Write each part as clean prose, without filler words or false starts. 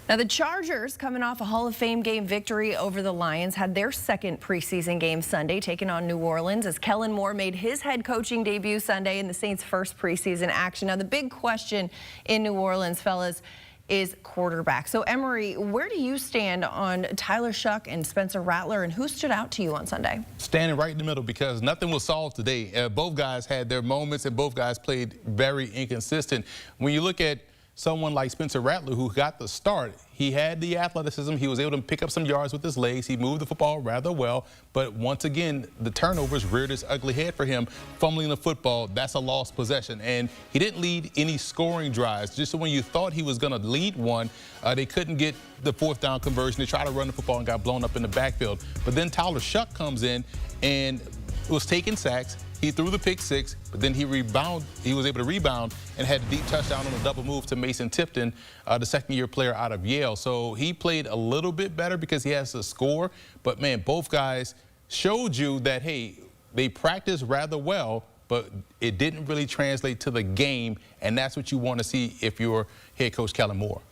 Now, the Chargers, coming off a Hall of Fame game victory over the Lions, had their second preseason game Sunday, taking on New Orleans, as Kellen Moore made his head coaching debut Sunday in the Saints' first preseason action. Now, the big question in New Orleans, fellas, is quarterback. So, Emory, where do you stand on Tyler Shough and Spencer Rattler, and who stood out to you on Sunday? Standing right in the middle, because nothing was solved today. Both guys had their moments, and both guys played very inconsistent. When you look at someone like Spencer Rattler, who got the start, he had the athleticism. He was able to pick up some yards with his legs. He moved the football rather well. But once again, the turnovers reared its ugly head for him. Fumbling the football, that's a lost possession. And he didn't lead any scoring drives. Just when you thought he was going to lead one, they couldn't get the fourth down conversion. They tried to run the football and got blown up in the backfield. But then Tyler Shough comes in and was taking sacks. He threw the pick six, but then he was able to rebound and had a deep touchdown on a double move to Mason Tipton, the second-year player out of Yale. So he played a little bit better because he has to score. But, man, both guys showed you that, hey, they practiced rather well, but it didn't really translate to the game, and that's what you want to see if you're head coach Kellen Moore.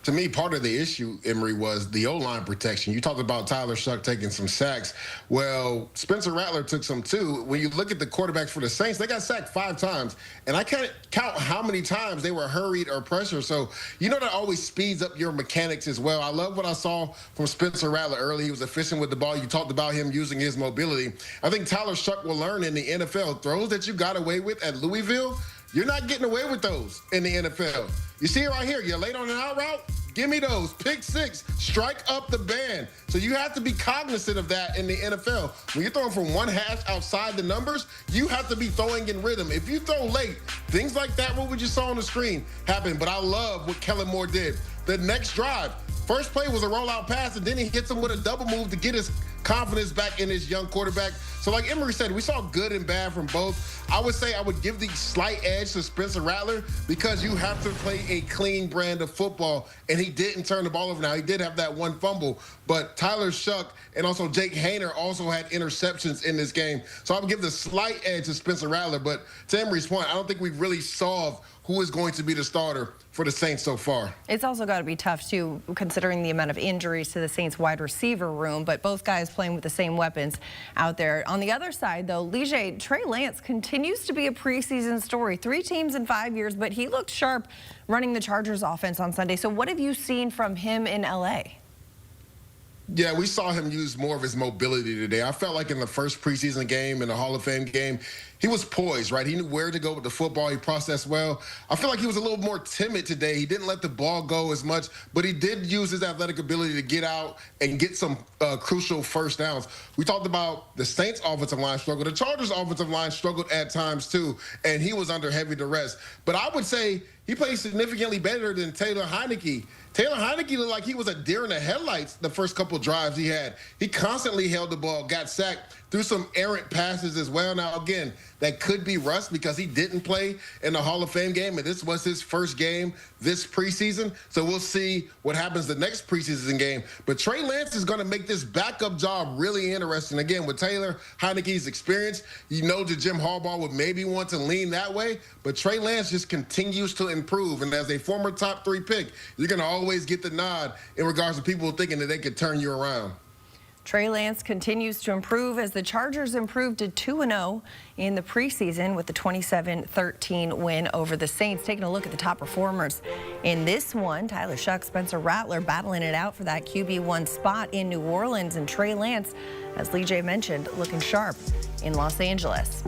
To me, part of the issue, Emory, was the O-line protection. You talked about Tyler Shough taking some sacks. Well, Spencer Rattler took some too. When you look at the quarterbacks for the Saints, they got sacked 5 times. And I can't count how many times they were hurried or pressured. So, you know, that always speeds up your mechanics as well. I love what I saw from Spencer Rattler early. He was efficient with the ball. You talked about him using his mobility. I think Tyler Shough will learn in the NFL. Throws that you got away with at Louisville, you're not getting away with those in the NFL. You see it right here. You're late on an out route. Give me those. Pick six. Strike up the band. So you have to be cognizant of that in the NFL. When you're throwing from one hash outside the numbers, you have to be throwing in rhythm. If you throw late, things like that, what we just saw on the screen, happen. But I love what Kellen Moore did. The next drive, first play was a rollout pass, and then he hits him with a double move to get his confidence back in his young quarterback. So like Emory said, we saw good and bad from both. I would say I would give the slight edge to Spencer Rattler because you have to play a clean brand of football, and he didn't turn the ball over. Now, he did have that one fumble, but Tyler Shough and also Jake Haener also had interceptions in this game. So I would give the slight edge to Spencer Rattler, but to Emory's point, I don't think we've really solved who is going to be the starter for the Saints so far. It's also got to be tough, too, considering the amount of injuries to the Saints wide receiver room, but both guys playing with the same weapons out there. On the other side, though, Trey Lance continues to be a preseason story. 3 teams in 5 years, but he looked sharp running the Chargers offense on Sunday. So what have you seen from him in L.A.? Yeah, we saw him use more of his mobility today. I felt like in the first preseason game, in the Hall of Fame game, he was poised, right? He knew where to go with the football. He processed well. I feel like he was a little more timid today. He didn't let the ball go as much, but he did use his athletic ability to get out and get some crucial first downs. We talked about the Saints' offensive line struggle. The Chargers' offensive line struggled at times, too, and he was under heavy duress. But I would say he played significantly better than Taylor Heinicke. Taylor Heinicke looked like he was a deer in the headlights the first couple drives he had. He constantly held the ball, got sacked, threw some errant passes as well. Now, again, that could be rust because he didn't play in the Hall of Fame game, and this was his first game this preseason. So we'll see what happens the next preseason game. But Trey Lance is going to make this backup job really interesting. Again, with Taylor Heinicke's experience, you know that Jim Harbaugh would maybe want to lean that way, but Trey Lance just continues to improve. And as a former top 3 pick, you're going to always get the nod in regards to people thinking that they could turn you around. Trey Lance continues to improve as the Chargers improved to 2-0 in the preseason with the 27-13 win over the Saints. Taking a look at the top performers in this one, Tyler Shough, Spencer Rattler battling it out for that QB1 spot in New Orleans, and Trey Lance, as Lee J mentioned, looking sharp in Los Angeles.